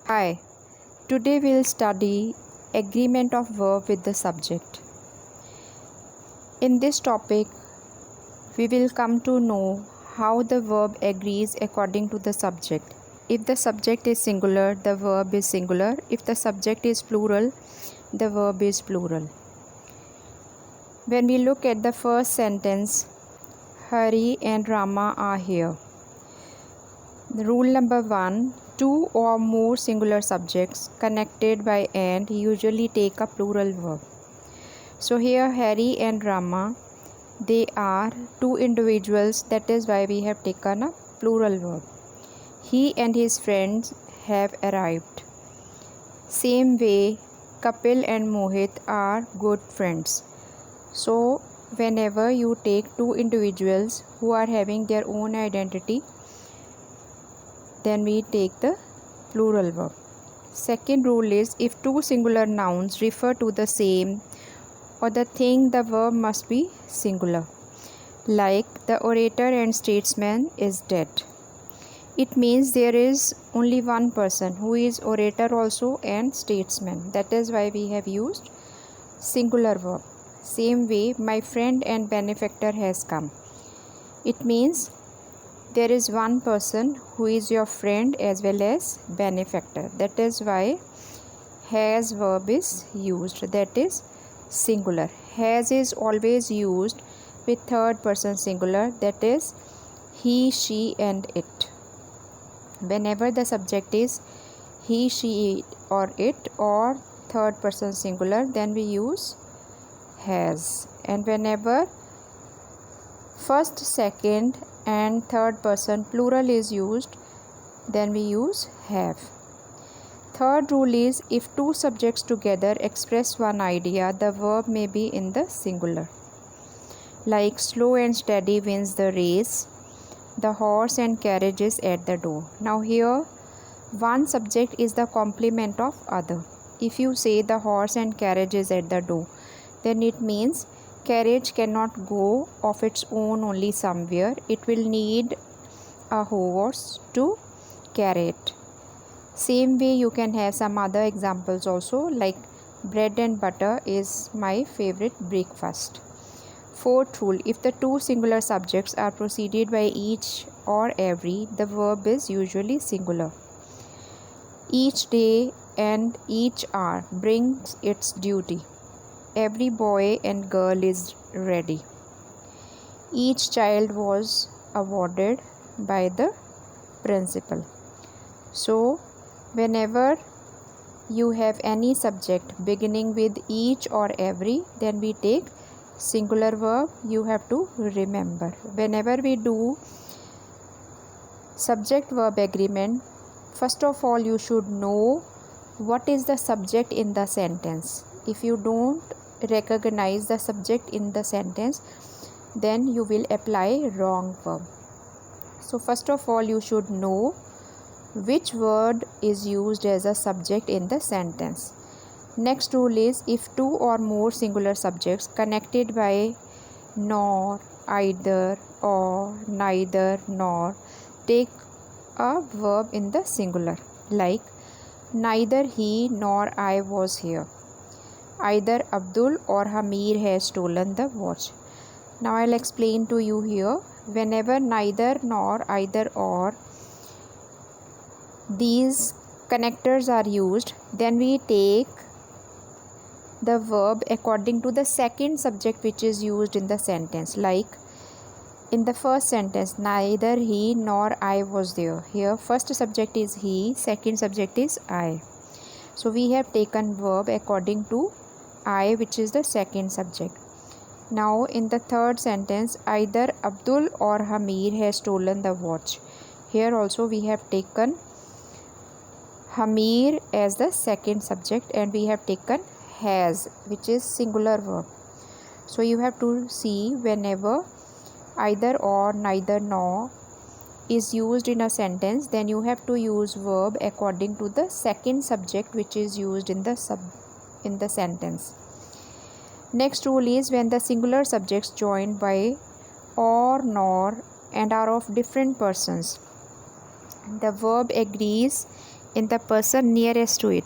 Hi, today we'll study agreement of verb with the subject. In this topic, we will come to know how the verb agrees according to the subject. If the subject is singular, the verb is singular. If the subject is plural, the verb is plural. When we look at the first sentence, Hari and Rama are here. Rule number 1, two or more singular subjects connected by and usually take a plural verb. So here Hari and Rama, they are two individuals, that is why we have taken a plural verb. He and his friends have arrived. Same way Kapil and Mohit are good friends. So whenever you take two individuals who are having their own identity, then we take the plural verb. Second rule is if two singular nouns refer to the same or the thing, the verb must be singular. Like the orator and statesman is dead. It means there is only one person who is orator also and statesman. That is why we have used singular verb. Same way, my friend and benefactor has come. It means there is one person who is your friend as well as benefactor. That is why has verb is used, that is singular. Has is always used with third person singular, that is he, she and it. Whenever the subject is he, she or it or third person singular, then we use has. And whenever first, second and third person plural is used, then we use have. Third rule is if two subjects together express one idea, the verb may be in the singular. Like slow and steady wins the race, the horse and carriage is at the door. Now here one subject is the complement of other. If you say the horse and carriage is at the door, then it means carriage cannot go of its own only somewhere. It will need a horse to carry it. Same way you can have some other examples also, like bread and butter is my favorite breakfast. Fourth rule, if the two singular subjects are preceded by each or every, the verb is usually singular. Each day and each hour brings its duty. Every boy and girl is ready. Each child was awarded by the principal. So, whenever you have any subject beginning with each or every, then we take singular verb. You have to remember. Whenever we do subject verb agreement, first of all you should know what is the subject in the sentence. If you don't recognize the subject in the sentence, then you will apply wrong verb. So first of all you should know which word is used as a subject in the sentence. Next rule is if two or more singular subjects connected by nor, either, or, neither, nor take a verb in the singular. Like neither he nor I was here. Either Abdul or Hamir has stolen the watch. Now I'll explain to you here. Whenever neither, nor, either, or these connectors are used, then we take the verb according to the second subject which is used in the sentence. Like in the first sentence, neither he nor I was there. Here first subject is he, second subject is I. So we have taken verb according to I, which is the second subject. Now in the third sentence, either Abdul or Hamir has stolen the watch. Here also we have taken Hamir as the second subject and we have taken has, which is singular verb. So you have to see whenever either or, neither, nor is used in a sentence, then you have to use verb according to the second subject which is used in the sentence. Next rule is when the singular subjects joined by or, nor and are of different persons, the verb agrees in the person nearest to it.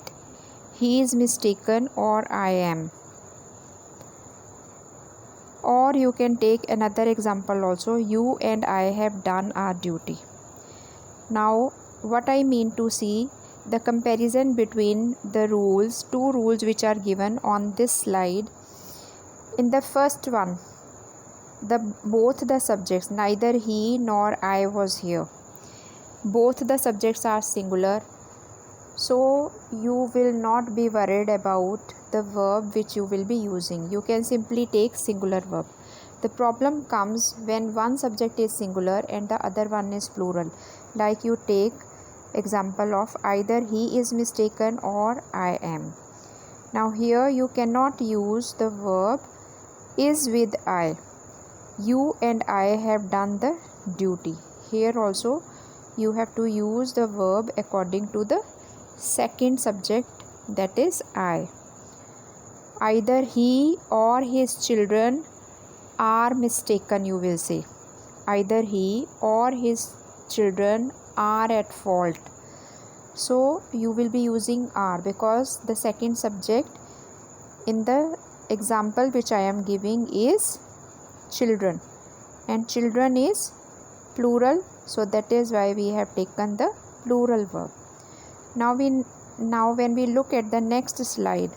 He is mistaken or I am. Or you can take another example also. You and I have done our duty. Now what I mean to see the comparison between the rules, two rules which are given on this slide. In the first one, both the subjects, neither he nor I was here. Both the subjects are singular. So you will not be worried about the verb which you will be using. You can simply take singular verb. The problem comes when one subject is singular and the other one is plural. Like you take example of either he is mistaken or I am. Now here you cannot use the verb is with I. You and I have done the duty. Here also you have to use the verb according to the second subject, that is I. Either he or his children are mistaken, you will say. Either he or his children are at fault. So you will be using are because the second subject in the example which I am giving is children, and children is plural, so that is why we have taken the plural verb. Now when we look at the next slide,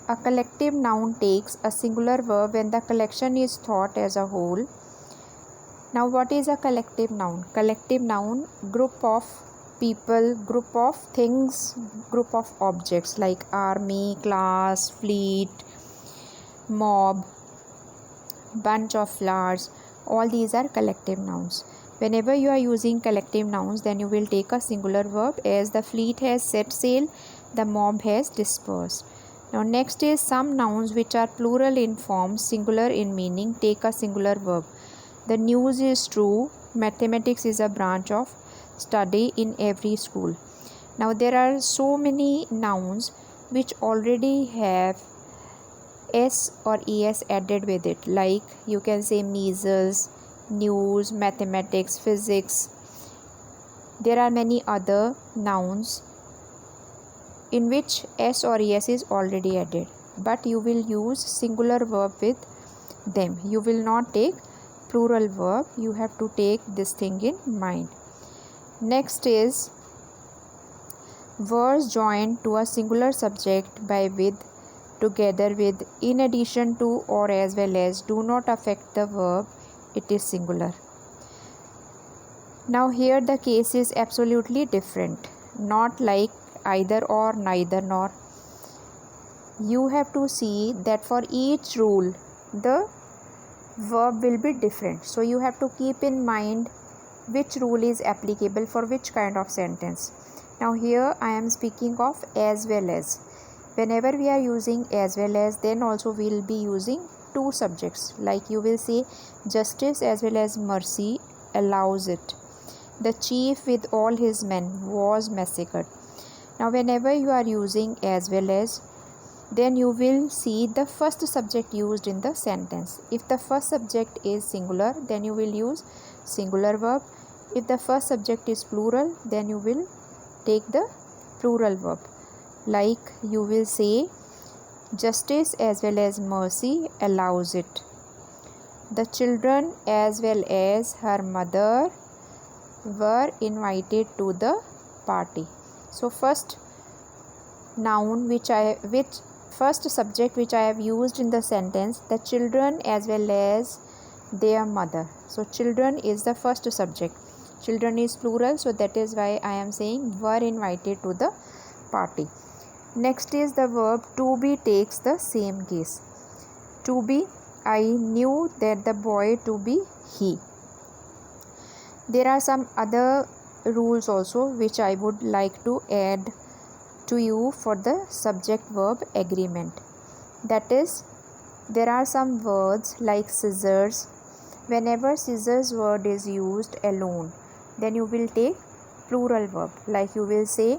a collective noun takes a singular verb when the collection is thought as a whole. Now what is a collective noun? Collective noun, group of people, group of things, group of objects like army, class, fleet, mob, bunch of flowers. All these are collective nouns. Whenever you are using collective nouns, then you will take a singular verb, as the fleet has set sail, the mob has dispersed. Now next is some nouns which are plural in form, singular in meaning, take a singular verb. The news is true. Mathematics is a branch of study in every school. Now there are so many nouns which already have s or es added with it, like you can say measles, news, mathematics, physics. There are many other nouns in which s or es is already added, but you will use singular verb with them. You will not take plural verb. You have to take this thing in mind. Next is words joined to a singular subject by with, together with, in addition to, or as well as do not affect the verb. It is singular. Now here the case is absolutely different, not like either or, neither nor. You have to see that for each rule the verb will be different. So you have to keep in mind which rule is applicable for which kind of sentence. Now here I am speaking of as well as. Whenever we are using as well as, then also we will be using two subjects, like you will say justice as well as mercy allows it. The chief with all his men was massacred. Now whenever you are using as well as, then you will see the first subject used in the sentence. If the first subject is singular, then you will use singular verb. If the first subject is plural, then you will take the plural verb. Like you will say justice as well as mercy allows it. The children as well as her mother were invited to the party. So first noun first subject which I have used in the sentence, the children as well as their mother. So children is the first subject. Children is plural, so that is why I am saying were invited to the party. Next is the verb to be takes the same case. To be, I knew that the boy to be he. There are some other rules also which I would like to add to you for the subject verb agreement. That is, there are some words like scissors. Whenever scissors word is used alone, then you will take plural verb, like you will say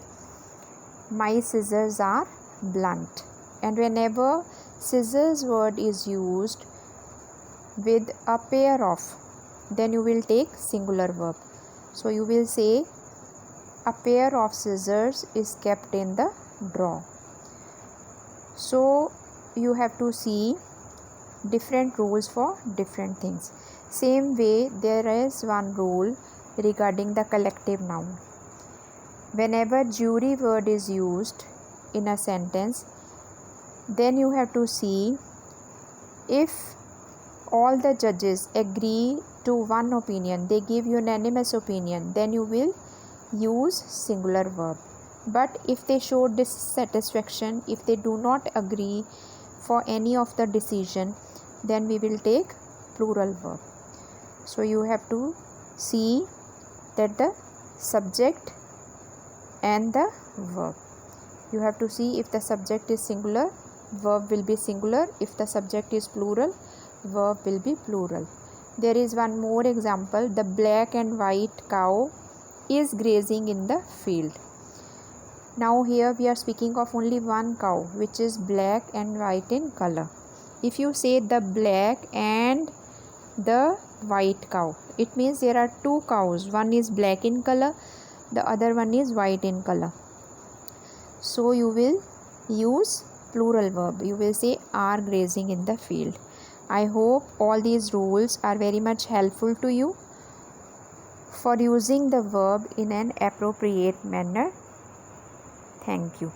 my scissors are blunt. And whenever scissors word is used with a pair of, then you will take singular verb. So you will say a pair of scissors is kept in the drawer. So you have to see different rules for different things. Same way, there is one rule regarding the collective noun. Whenever jury word is used in a sentence, then you have to see if all the judges agree to one opinion, they give unanimous opinion, then you will use singular verb. But if they show dissatisfaction, if they do not agree for any of the decision, then we will take plural verb. So you have to see that the subject and the verb. You have to see if the subject is singular, verb will be singular. If the subject is plural, verb will be plural. There is one more example. The black and white cow is grazing in the field. Now here we are speaking of only one cow, which is black and white in color. If you say the black and the white cow, it means there are two cows. One is black in color, the other one is white in color. So you will use plural verb. You will say are grazing in the field. I hope all these rules are very much helpful to you for using the verb in an appropriate manner. Thank you.